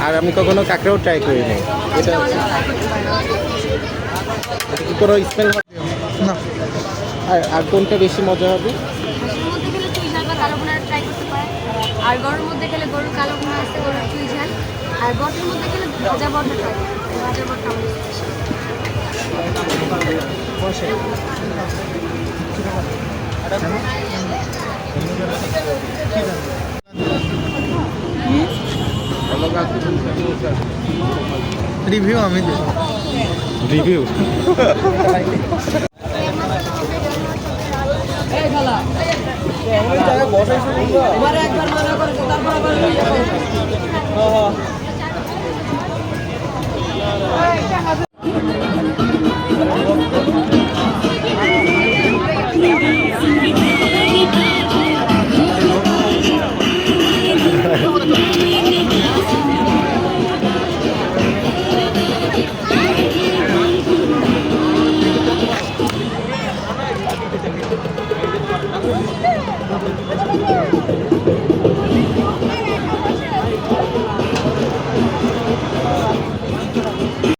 আর আমি কখনো কাঁকড়াও ট্রাই করিনি। এটা এটা কি কোনো স্মেল না। আর কোনটা বেশি মজা হবে? আর গরুর মধ্যে গেলে গরুর কালো ভুনা আছে, গরুর চুই ঝাল। আর বটের মধ্যে গেলে ভাজা বটটা খাই, ভাজা বটটা আমার রিভিউ আমি দেব। রিভিউ একবার মনে করে তারপর